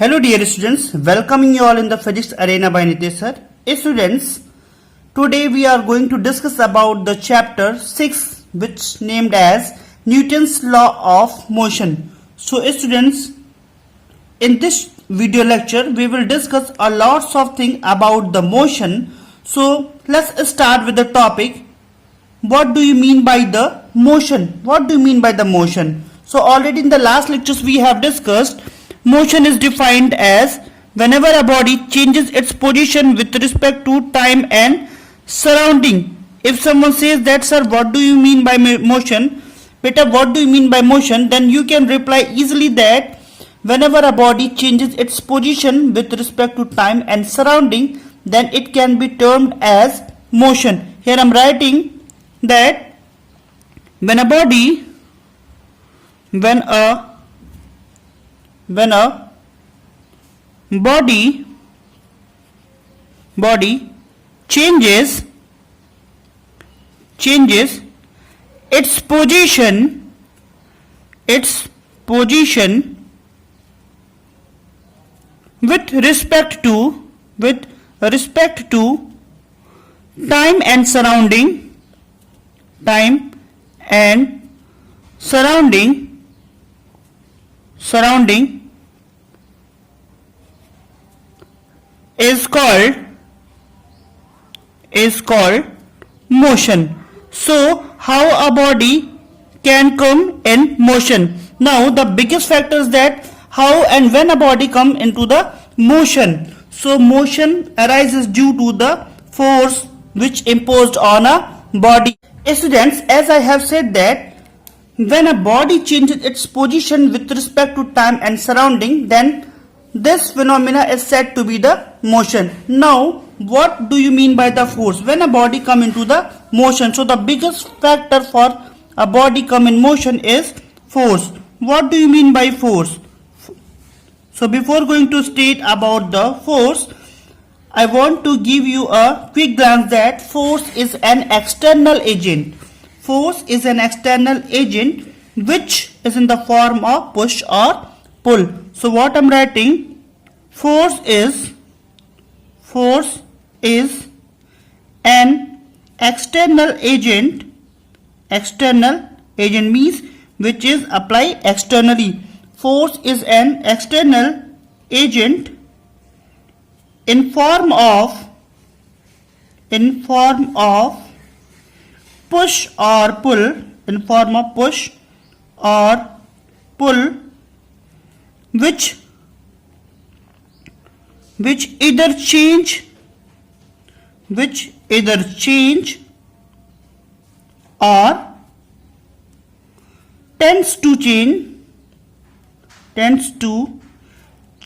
Hello dear students, welcoming you all in the physics arena by Nitesh sir. Students, today we are going to discuss about the chapter 6 which named as Newton's law of motion. So students, in this video lecture we will discuss a lots of things about the motion. So let's start with the topic. What do you mean by the motion? What do you mean by the motion? So already in the last lectures we have discussed motion is defined as whenever a body changes its position with respect to time and surrounding. If someone says that sir what do you mean by motion? Beta what do you mean by motion? Then you can reply easily that whenever a body changes its position with respect to time and surrounding, then it can be termed as motion. Here I am writing that when a body changes its position with respect to time and surrounding is called motion. So how a body can come in motion? Now the biggest factor is that how and when a body come into the motion. So motion arises due to the force which imposed on a body. Students, as I have said that when a body changes its position with respect to time and surrounding, then this phenomena is said to be the motion. Now what do you mean by the force when a body come into the motion? So the biggest factor for a body come in motion is force. What do you mean by force? So before going to state about the force, I want to give you a quick glance that force is an external agent. Force is an external agent which is in the form of push or pull. So what I'm writing, force is an external agent means which is applied externally. Force is an external agent in form of push or pull, which either change or tends to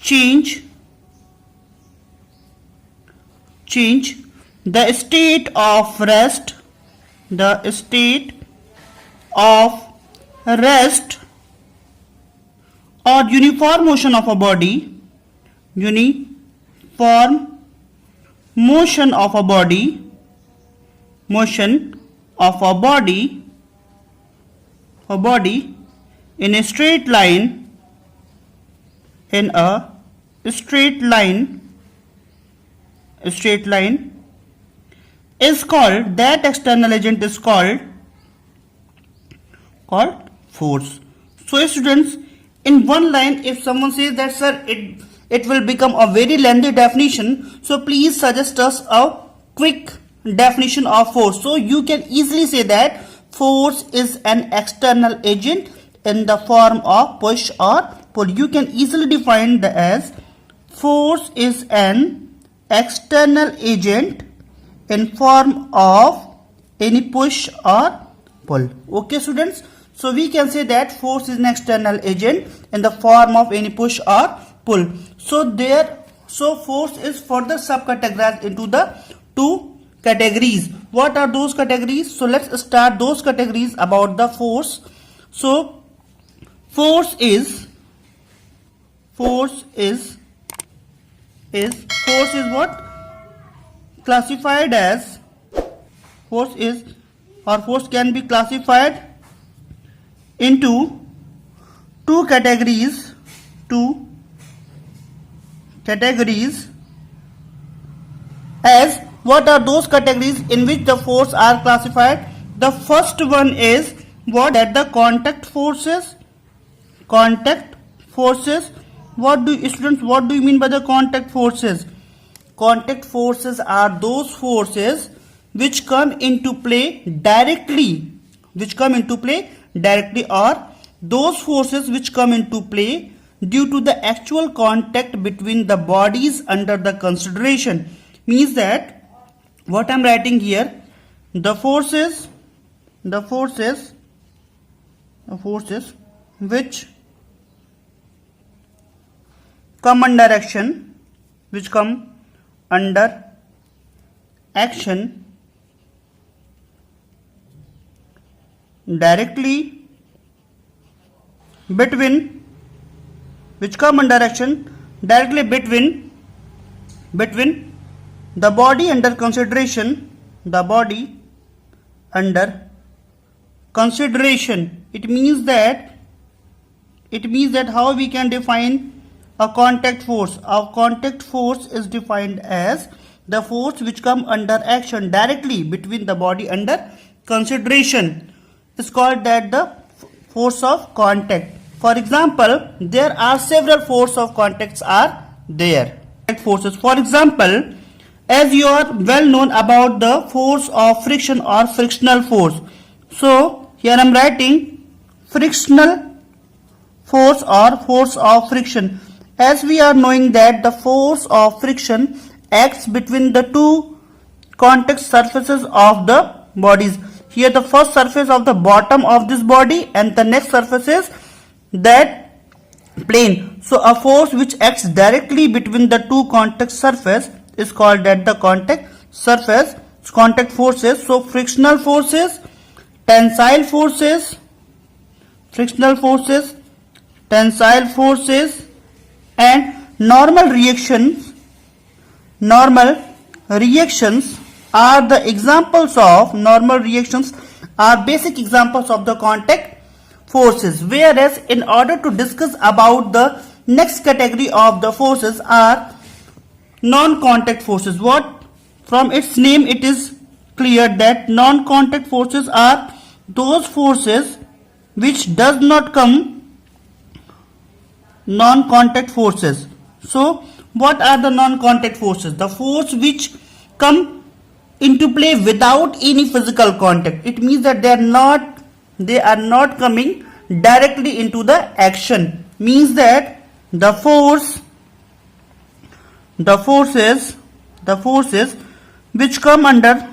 change the state of rest or uniform motion of a body, motion of a body in a straight line, is called, that external agent is called force. So students, in one line, if someone says that sir it will become a very lengthy definition, so please suggest us a quick definition of force. So you can easily say that force is an external agent in the form of push or pull. You can easily define the as force is an external agent in form of any push or pull. Okay students, so we can say that force is an external agent in the form of any push or pull. So force is further subcategorized into the two categories. What are those categories? So let's start those categories about the force. So force is what? Classified as force can be classified into two categories categories as what are those categories in which the force are classified? The first one is what? That the contact forces. Contact forces. What do you mean by the contact forces? Contact forces are those forces which come into play directly. Or those forces which come into play due to the actual contact between the bodies under the consideration. Means that what I'm writing here, the forces which come under action, directly between the body under consideration, It means that how we can define a contact force. A contact force is defined as the force which come under action directly between the body under consideration. It's called that the force of contact. For example, there are several force of contacts are there. Forces. For example, as you are well known about the force of friction or frictional force. So here I am writing frictional force or force of friction. As we are knowing that the force of friction acts between the two contact surfaces of the bodies. Here the first surface of the bottom of this body and the next surface is that plane. So a force which acts directly between the two contact surface is called that the contact forces. So frictional forces, tensile forces, and normal reactions are the examples of basic examples of the contact forces. Whereas in order to discuss about the next category of the forces are non-contact forces. What? From its name it is clear that non-contact forces are those forces which does not come non-contact forces. So what are the non-contact forces? The force which come into play without any physical contact. It means that they are not coming directly into the action. Means that the forces which come under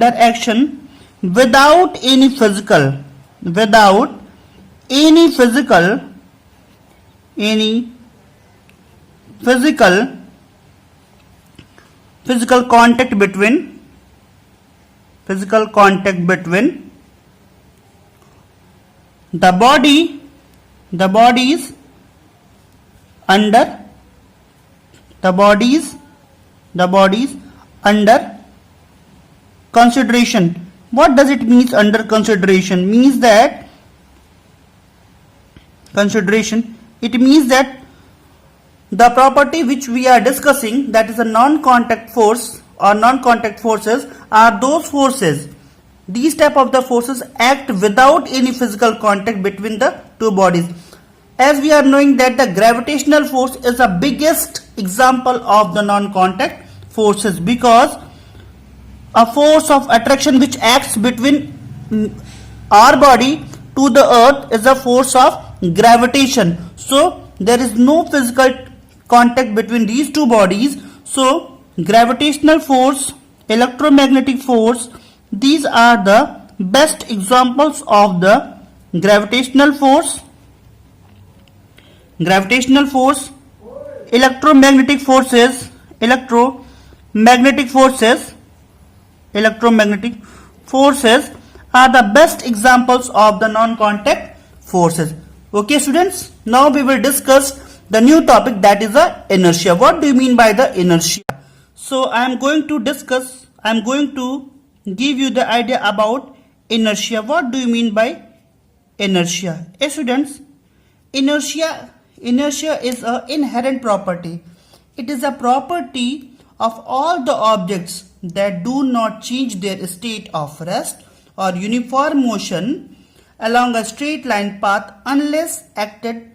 action without any physical contact between the bodies under consideration. What does it mean under consideration? Means that it means that the property which we are discussing, that is a non-contact force or non-contact forces, are those forces. These type of the forces act without any physical contact between the two bodies. As we are knowing that the gravitational force is the biggest example of the non-contact forces, because a force of attraction which acts between our body to the earth is a force of gravitation. So there is no physical contact between these two bodies. So gravitational force, electromagnetic force, these are the best examples of the gravitational force, electromagnetic forces are the best examples of the non-contact forces. Okay students, now we will discuss the new topic, that is the inertia. What do you mean by the inertia? So I am going to give you the idea about inertia. What do you mean by inertia? Students, inertia is an inherent property. It is a property of all the objects that do not change their state of rest or uniform motion along a straight line path unless acted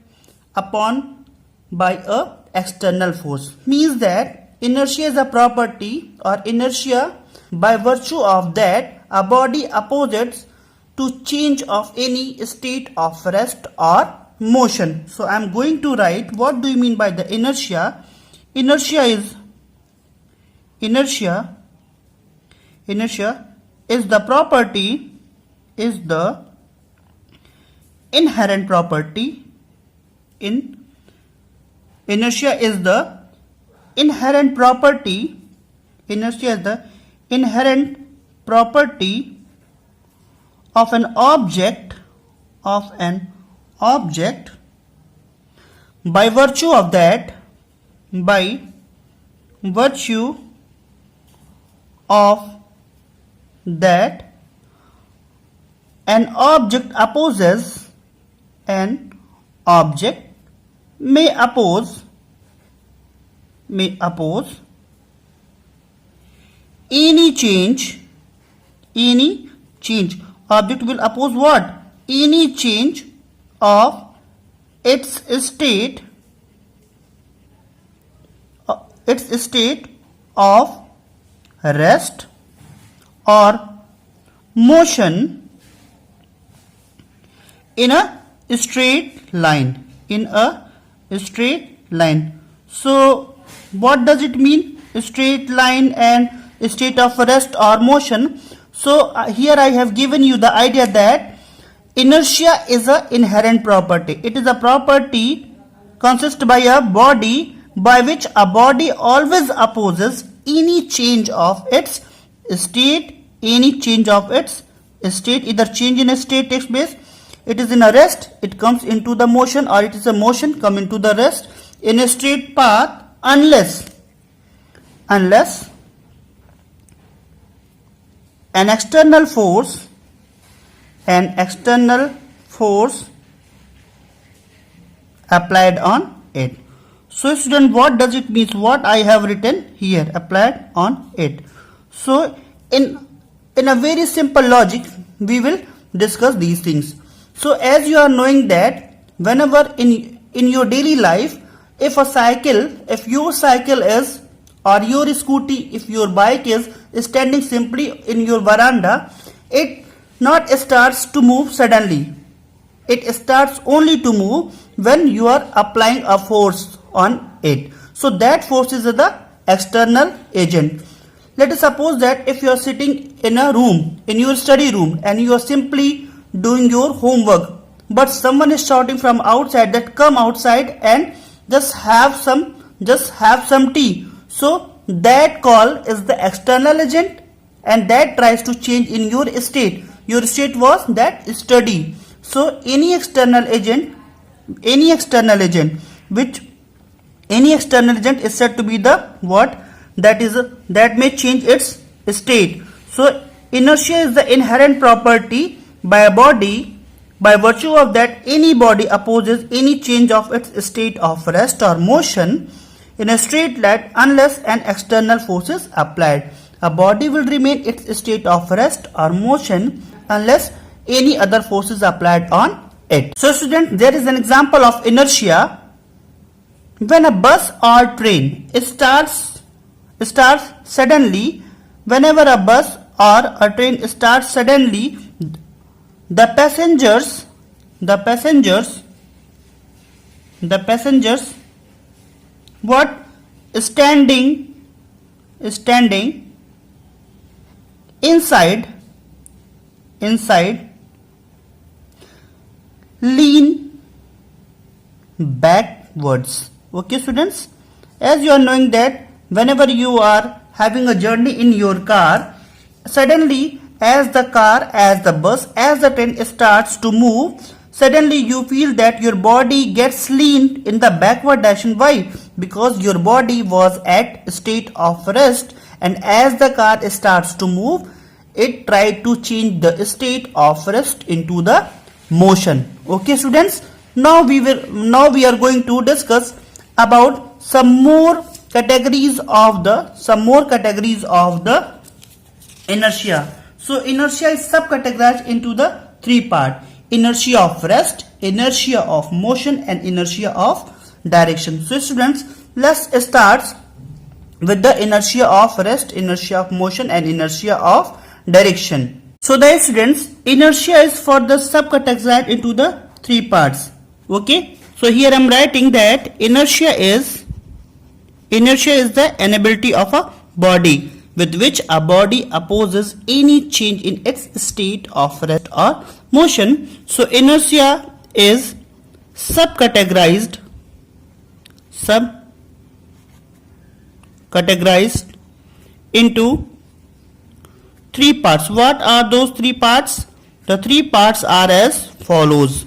upon by a external force. Means that inertia is a property or inertia by virtue of that a body opposes to change of any state of rest or motion. So I am going to write what do you mean by the inertia. Inertia is the property, is the inherent property inertia is the inherent property of an object by virtue of that an object may oppose any change. Object will oppose what? Any change of its state of rest or motion in a straight line. So what does it mean? Straight line and state of rest or motion. So here I have given you the idea that inertia is an inherent property. It is a property consist by a body by which a body always opposes any change of its state, either change in a state takes place, it is in a rest, it comes into the motion, or it is a motion come into the rest in a straight path unless an external force applied on it. So student, what does it mean? What I have written here, applied on it. So in a very simple logic we will discuss these things. So as you are knowing that whenever in your daily life, if your cycle is, or your scooter, if your bike is standing simply in your veranda, it not starts to move suddenly. It starts only to move when you are applying a force on it. So that force is the external agent. Let us suppose that if you are sitting in a room, in your study room, and you are simply doing your homework, but someone is shouting from outside that come outside and just have some tea. So that call is the external agent, and that tries to change in your state. Your state was that study. So any external agent is said to be the what? That may change its state. So inertia is the inherent property by a body by virtue of that any body opposes any change of its state of rest or motion in a straight line unless an external force is applied. A body will remain its state of rest or motion unless any other force is applied on it. So student, there is an example of inertia. When a bus or train starts suddenly, whenever a bus or a train starts suddenly, the passengers what? Standing inside lean backwards. Okay students, as you are knowing that whenever you are having a journey in your car, suddenly as the train starts to move, suddenly you feel that your body gets leaned in the backward direction. Why? Because your body was at state of rest, and as the car starts to move, it tried to change the state of rest into the motion. Okay, students. Now we are going to discuss about some more categories of the inertia. So inertia is subcategorized into the three parts: inertia of rest, inertia of motion, and inertia of direction. So students, let's start with the inertia of rest, inertia of motion, and inertia of direction. So the students, inertia is for the subcategorized into the three parts. Okay, so here I am writing that inertia is the inability of a body with which a body opposes any change in its state of rest or motion. So inertia is subcategorized into three parts. What are those three parts? The three parts are as follows.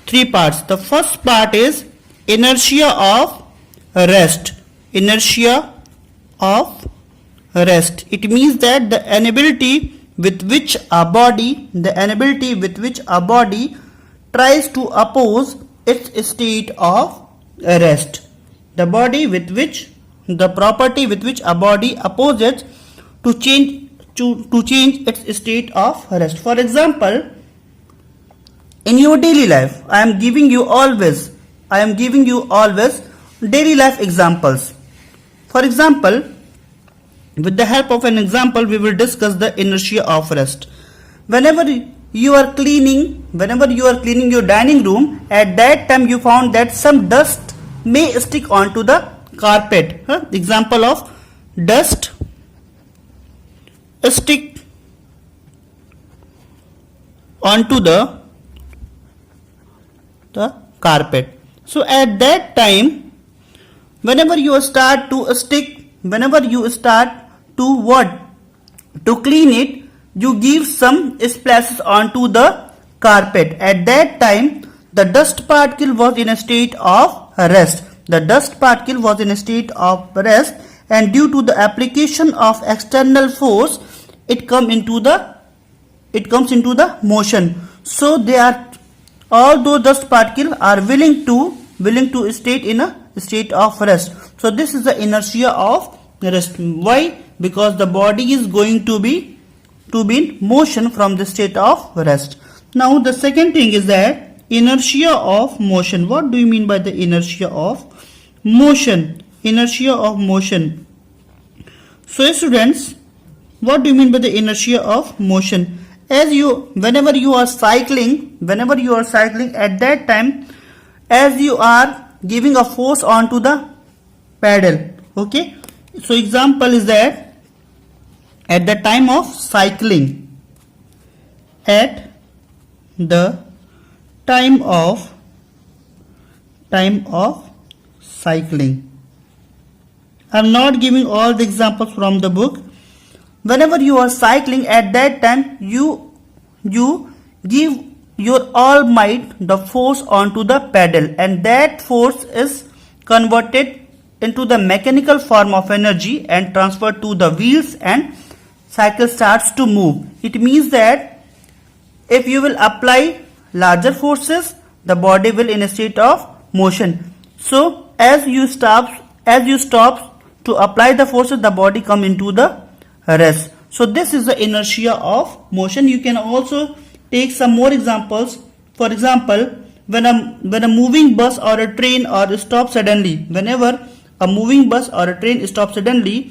Three parts. The first part is inertia of rest. Inertia of rest. It means that the inability with which a body tries to oppose its state of rest. The property with which a body opposes to change its state of rest. For example, in your daily life, I am giving you always daily life examples. For example, with the help of an example, we will discuss the inertia of rest. Whenever you are cleaning your dining room, at that time you found that some dust may stick onto the carpet. Example of dust stick onto the carpet. So at that time, whenever you start to clean it, you give some splashes onto the carpet. At that time, the dust particle was in a state of rest. And due to the application of external force, it comes into the motion. So all those dust particles are willing to stay in a state of rest. So this is the inertia of rest. Why? Because the body is going to be in motion from the state of rest. Now the second thing is that inertia of motion. What do you mean by the inertia of motion? So students, what do you mean by the inertia of motion? Whenever you are cycling, at that time, as you are giving a force onto the pedal. Okay, so example is that at the time of cycling, I am not giving all the examples from the book. Whenever you are cycling, at that time you give your all might, the force onto the pedal, and that force is converted into the mechanical form of energy and transferred to the wheels, and cycle starts to move. It means that if you will apply larger forces, the body will in a state of motion. So as you stop to apply the forces, the body come into the rest. So this is the inertia of motion. You can also take some more examples. For example, when a moving bus or a train stops suddenly, whenever a moving bus or a train stops suddenly,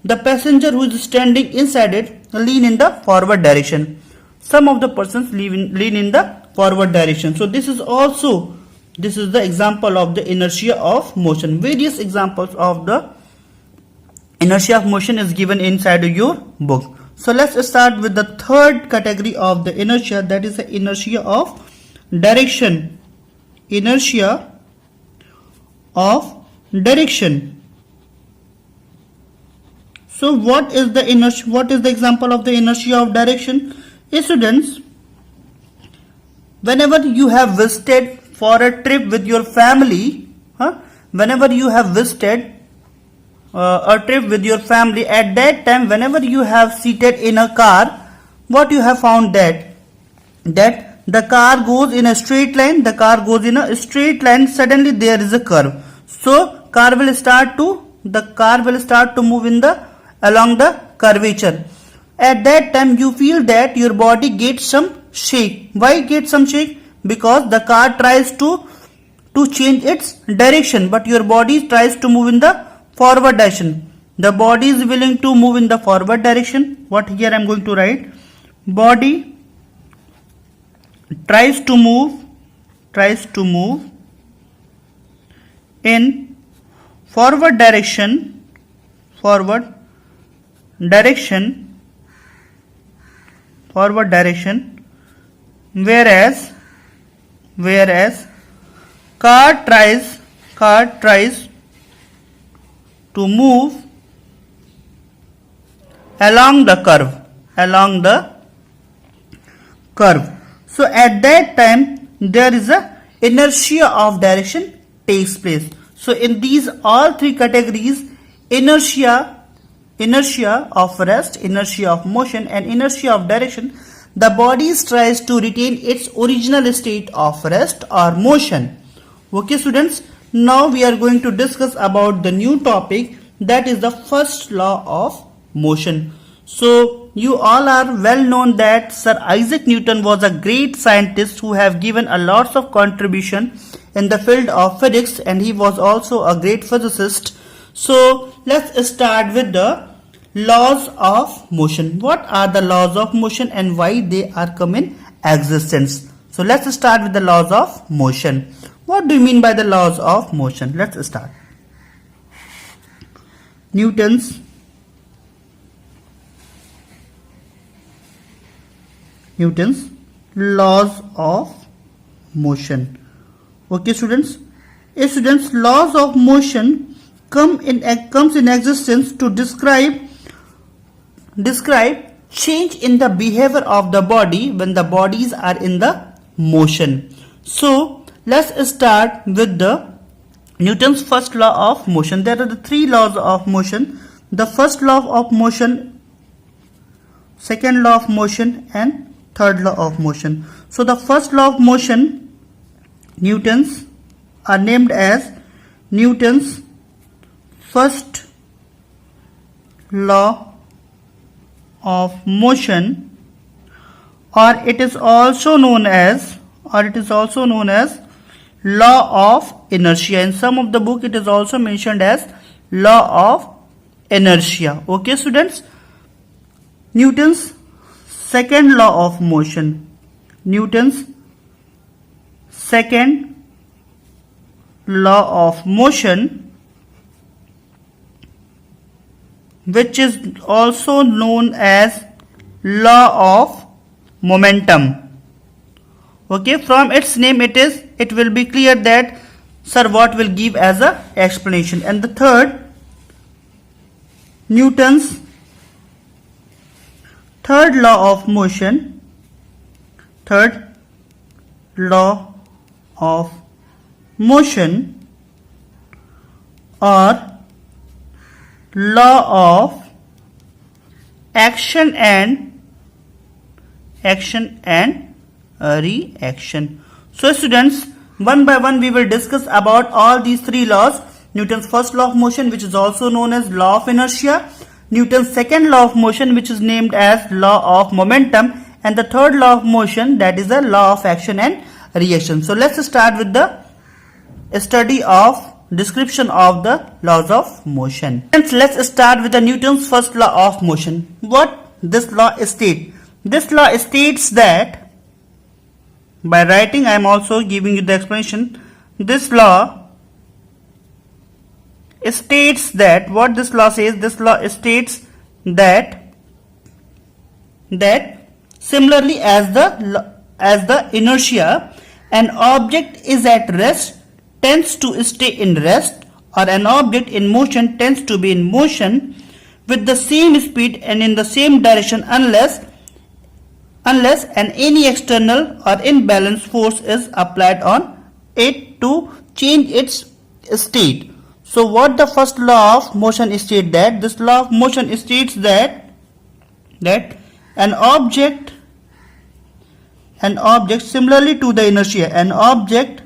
the passenger who is standing inside it lean in the forward direction. Some of the persons lean in the forward direction. So this is the example of the inertia of motion. Various examples of the inertia of motion is given inside your book. So let's start with the third category of the inertia, that is the inertia of direction. Inertia of direction. So what is the example of the inertia of direction? Students, whenever you have visited for a trip with your family, whenever you have visited a trip with your family, at that time whenever you have seated in a car, what you have found that the car goes in a straight line, suddenly there is a curve, so car will start to move along the curvature. At that time you feel that your body gets some shake. Why it gets some shake? Because the car tries to change its direction, but your body tries to move in the forward direction. The body is willing to move in the forward direction. What here I am going to write? Body tries to move in forward direction, whereas car tries to move along the curve. So at that time there is a inertia of direction takes place. So in these all three categories, inertia of rest, inertia of motion and inertia of direction, the body tries to retain its original state of rest or motion. Okay students, now we are going to discuss about the new topic, that is the first law of motion. So you all are well known that Sir Isaac Newton was a great scientist who have given a lots of contribution in the field of physics, and he was also a great physicist. So let's start with the laws of motion. What are the laws of motion and why they are come in existence? So let's start with the laws of motion. What do you mean by the laws of motion? Let's start. Newton's laws of motion. Okay students, laws of motion comes in existence to describe change in the behavior of the body when the bodies are in the motion. So let's start with the Newton's first law of motion. There are the three laws of motion: the first law of motion, second law of motion and third law of motion. So the first law of motion, Newton's, are named as Newton's first law of motion, or it is also known as law of inertia. In some of the book it is also mentioned as law of inertia. Okay students, Newton's second law of motion, which is also known as law of momentum. Okay, from its name it will be clear that sir what will give as a explanation. And the third, Newton's third law of motion, or law of action and reaction. So students, one by one we will discuss about all these three laws. Newton's first law of motion, which is also known as law of inertia, Newton's second law of motion, which is named as law of momentum, and the third law of motion, that is the law of action and reaction. So let's start with the study of description of the laws of motion. Friends, let's start with the Newton's first law of motion. What this law states? This law states that, by writing I am also giving you the explanation. This law states that, what this law says, this law states that similarly as the inertia, an object is at rest tends to stay in rest, or an object in motion tends to be in motion with the same speed and in the same direction unless any external or imbalanced force is applied on it to change its state. So what the first law of motion states that? This law of motion states that an object similarly to the inertia, an object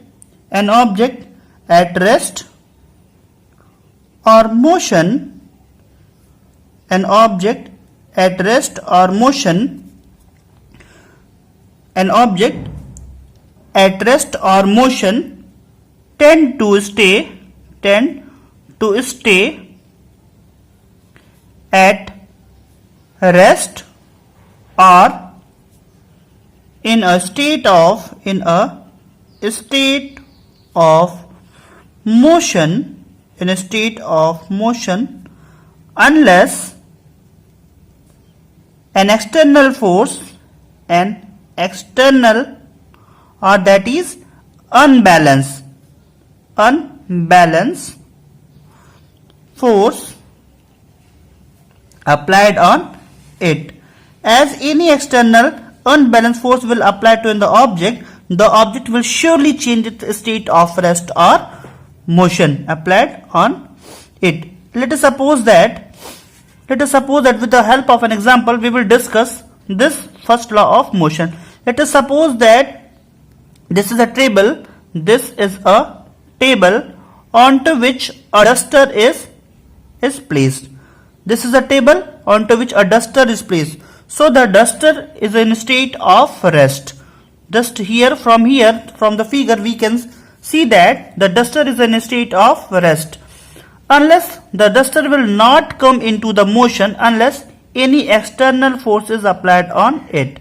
at rest or motion, an object at rest or motion, an object at rest or motion tend to stay at rest or in a state of motion unless an external force, or that is unbalanced force applied on it. As any external unbalanced force will apply to the object will surely change its state of rest or motion applied on it. Let us suppose that with the help of an example we will discuss this first law of motion. Let us suppose that this is a table onto which a duster is placed. This is a table onto which a duster is placed. So the duster is in a state of rest. Just from the figure we can see that the duster is in a state of rest. Unless the duster will not come into the motion unless any external force is applied on it.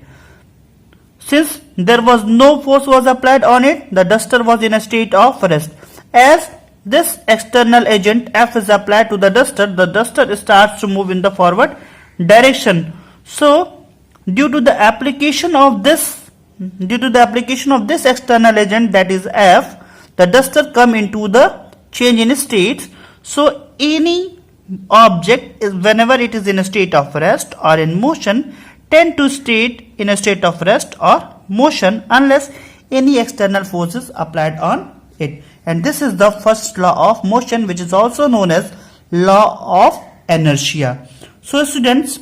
Since there was no force was applied on it, the duster was in a state of rest. As this external agent F is applied to the duster starts to move in the forward direction. So due to the application of this external agent, that is F, the duster come into the change in states. So any object whenever it is in a state of rest or in motion tend to stay in a state of rest or motion unless any external force is applied on it. And this is the first law of motion, which is also known as law of inertia. So students,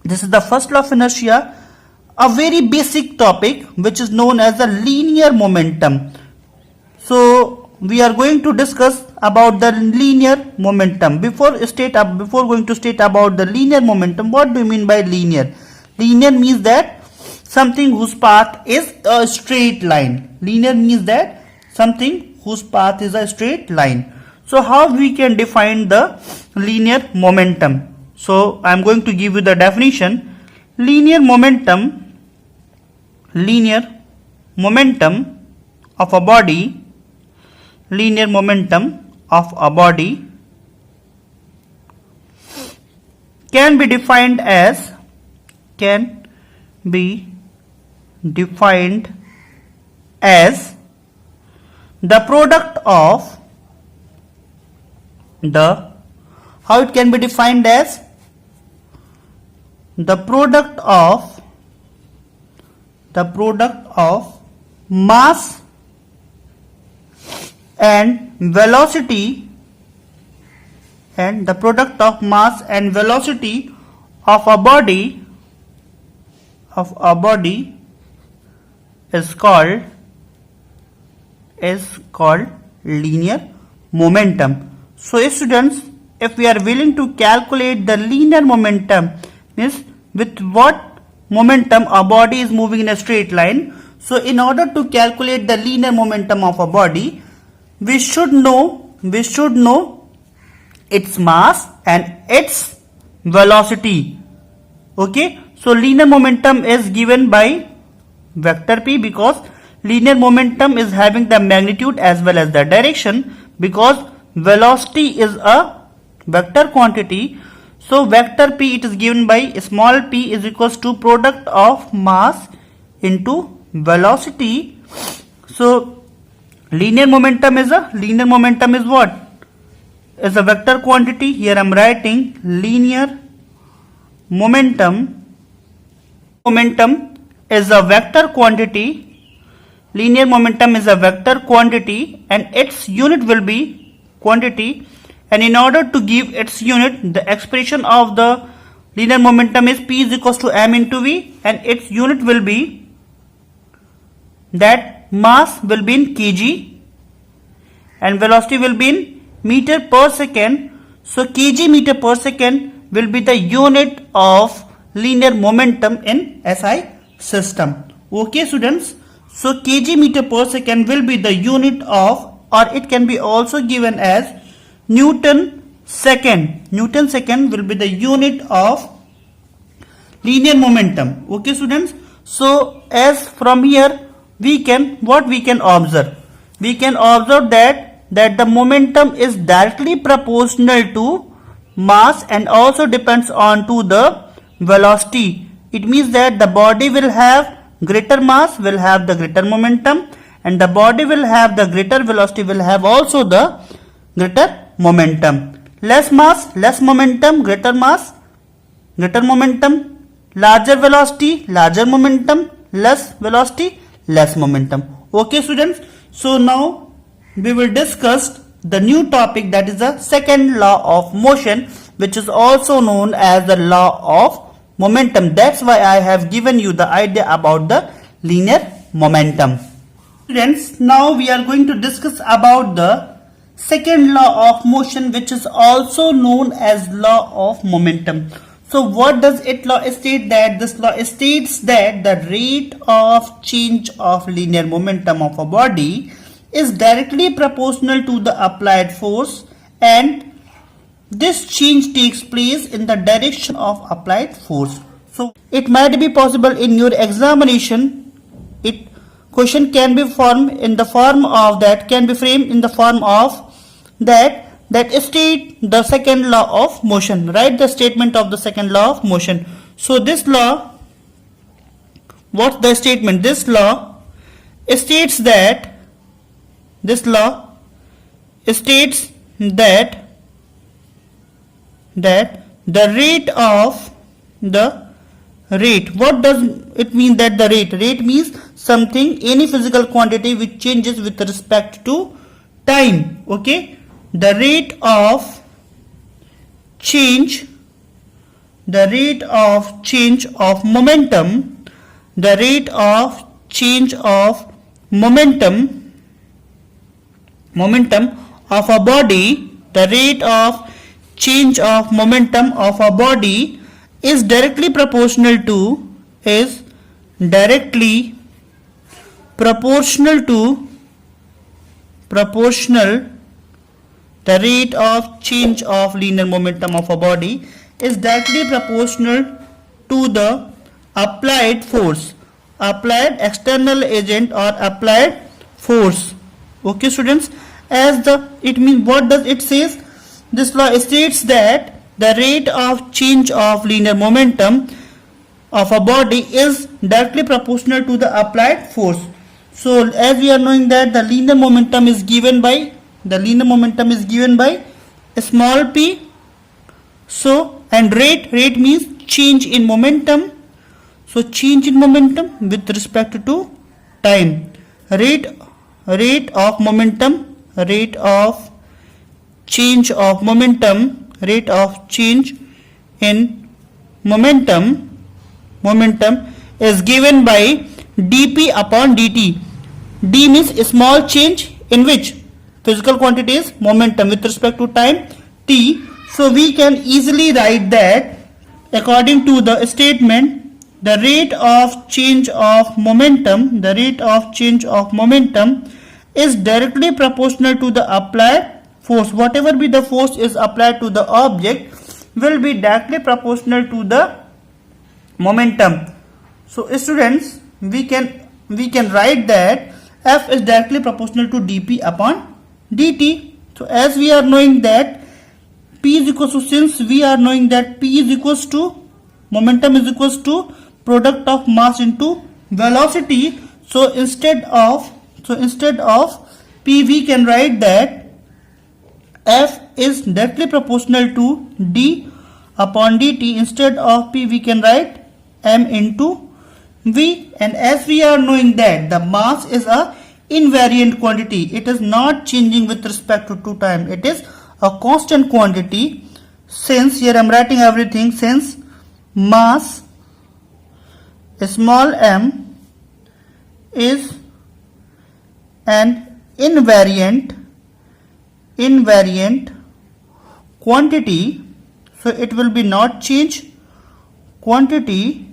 this is the first law of inertia, a very basic topic which is known as the linear momentum. So we are going to discuss about the linear momentum. Before going to state about the linear momentum, what do you mean by linear? Linear means that something whose path is a straight line. Linear means that something whose path is a straight line. So how we can define the linear momentum? So I am going to give you the definition. Linear momentum of a body can be defined as the product of the mass and velocity of a body is called linear momentum. So students, if we are willing to calculate the linear momentum, means with what momentum a body is moving in a straight line. So in order to calculate the linear momentum of a body, we should know its mass and its velocity. Okay, so linear momentum is given by vector p, because linear momentum is having the magnitude as well as the direction, because velocity is a vector quantity. So vector p, it is given by small p is equals to product of mass into velocity. So linear momentum is what? Is a vector quantity. Here I am writing linear momentum is a vector quantity. Linear momentum is a vector quantity and its unit will be quantity. and in order to give its unit, the expression of the linear momentum is P is equals to m into v, and its unit will be, that mass will be in kg and velocity will be in meter per second. So kg meter per second will be the unit of linear momentum in SI system. Okay students, so kg meter per second will be the unit of, or it can be also given as Newton second. Newton second will be the unit of linear momentum. Okay students, so as from here we can, what we can observe? We can observe that the momentum is directly proportional to mass and also depends on to the velocity. It means that the body will have greater mass, will have the greater momentum, and the body will have the greater velocity, will have also the greater momentum. Less mass, less momentum, greater mass, greater momentum, larger velocity, larger momentum, less velocity, less momentum. Okay students, so now we will discuss the new topic, that is the second law of motion, which is also known as the law of momentum. That's why I have given you the idea about the linear momentum. Students, now we are going to discuss about the second law of motion, which is also known as law of momentum. So what does it law state? That this law states that the rate of change of linear momentum of a body is directly proportional to the applied force, and this change takes place in the direction of applied force. So it might be possible in your examination, question can be formed in the form of that, can be framed in the form of that state the second law of motion. Write the statement of the second law of motion. So this law, what's the statement? This law states that, this law states that the rate of the rate, what does it mean? That the rate means something, any physical quantity which changes with respect to time. Okay, the rate of change, the rate of change of momentum, the rate of change of momentum of a body, the rate of change of momentum of a body is directly proportional to, the rate of change of linear momentum of a body is directly proportional to the applied force, applied external agent or applied force. Okay students, as the, it means, what does it says? This law states that the rate of change of linear momentum of a body is directly proportional to the applied force. So as we are knowing that the linear momentum is given by, small p. So, and rate means change in momentum. So change in momentum with respect to time. Rate of momentum, rate of change of momentum, rate of change in momentum is given by dp upon dt. D means a small change in which physical quantity is momentum with respect to time t. So we can easily write that according to the statement, the rate of change of momentum, is directly proportional to the applied force. Whatever be the force is applied to the object will be directly proportional to the momentum. So students, we can write that F is directly proportional to dp upon dt. So as we are knowing that P is equals to, since we are knowing that P is equals to, momentum is equals to product of mass into velocity. So instead of P, we can write that F is directly proportional to d upon dt. Instead of P, we can write m into v. And as we are knowing that the mass is a invariant quantity, it is not changing with respect to time, it is a constant quantity, since here I am writing everything, since mass small m is an invariant quantity, so it will be not change quantity.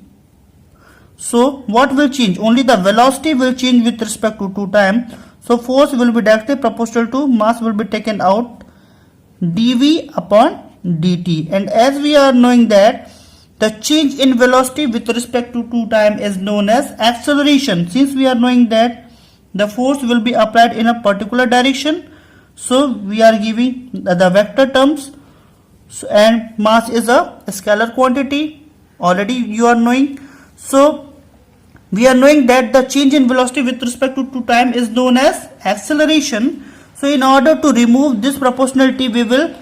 So what will change? Only the velocity will change with respect to time. So force will be directly proportional to mass will be taken out, dv upon dt. And as we are knowing that the change in velocity with respect to time is known as acceleration. Since we are knowing that the force will be applied in a particular direction, so we are giving the vector terms. So, and mass is a scalar quantity, already you are knowing. So we are knowing that the change in velocity with respect to time is known as acceleration. So in order to remove this proportionality, we will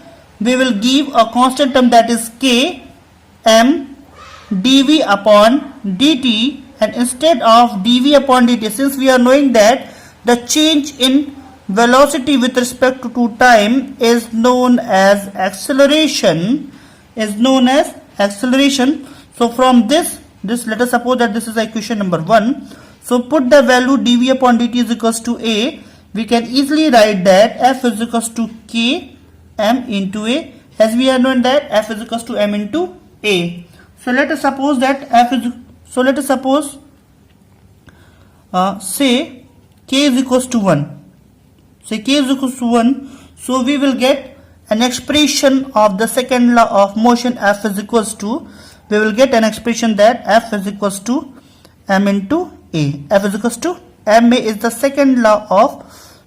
give a constant term, that is k m dv upon dt, and instead of dv upon dt, since we are knowing that the change in velocity with respect to time is known as acceleration, So from this let us suppose that this is equation number 1. So put the value dv upon dt is equals to a. We can easily write that f is equals to k m into a, as we are knowing that f is equals to m into a. So let us suppose that say k is equals to 1. So we will get an expression of the second law of motion, f is equals to, we will get an expression that f is equals to m into a. F is equals to ma is the second law of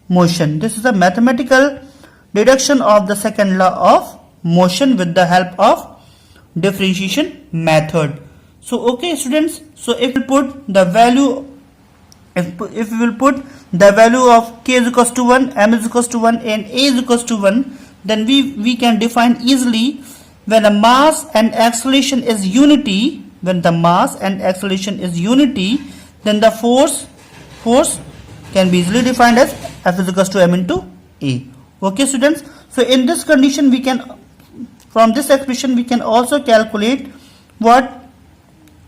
motion. This is a mathematical deduction of the second law of motion with the help of differentiation method. So okay students, so if we put the value, if we will put the value of k is equals to 1, m is equals to 1 and a is equals to 1, then we can define easily when a mass and acceleration is unity, then the force can be easily defined as f is equals to m into a. Okay students, so in this condition we can, from this expression we can also calculate what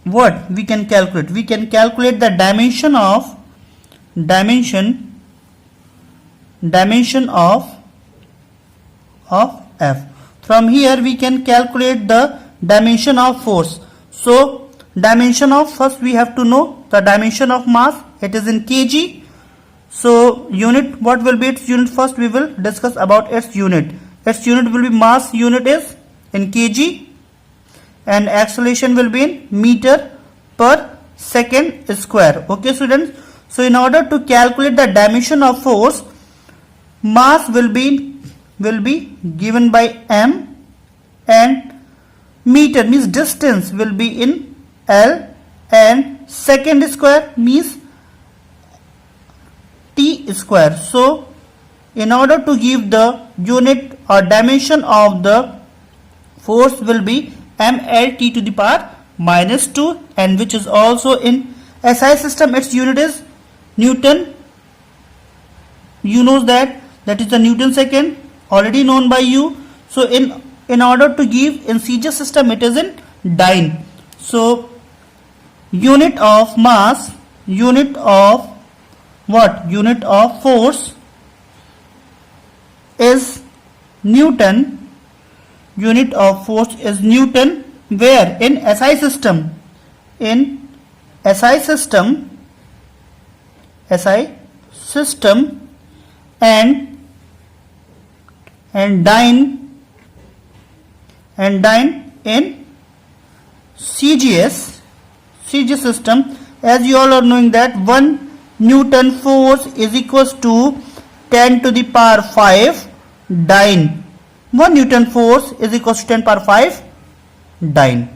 we can calculate. We can calculate the dimension of f. From here we can calculate the dimension of force. So dimension of, first we have to know the dimension of mass, it is in kg. So unit, what will be its unit? First we will discuss about its unit. Its unit will be, mass unit is in kg and acceleration will be in meter per second square. Okay students, so in order to calculate the dimension of force, mass will be given by m and meter means distance will be in L and second square means t square. So in order to give the unit or dimension of the force will be mLt to the power minus 2, and which is also in SI system, its unit is Newton. You know that is the Newton second, already known by you. So in order to give in CJ system, it is in dyne. So unit of mass, unit of what? Unit of force is Newton. Unit of force is Newton. Where? In SI system. In SI system and dyne in CGS system. As you all are knowing that 1 Newton force is equals to 10 to the power 5 dyne. 1 Newton force is equals to 10 power 5 dyne.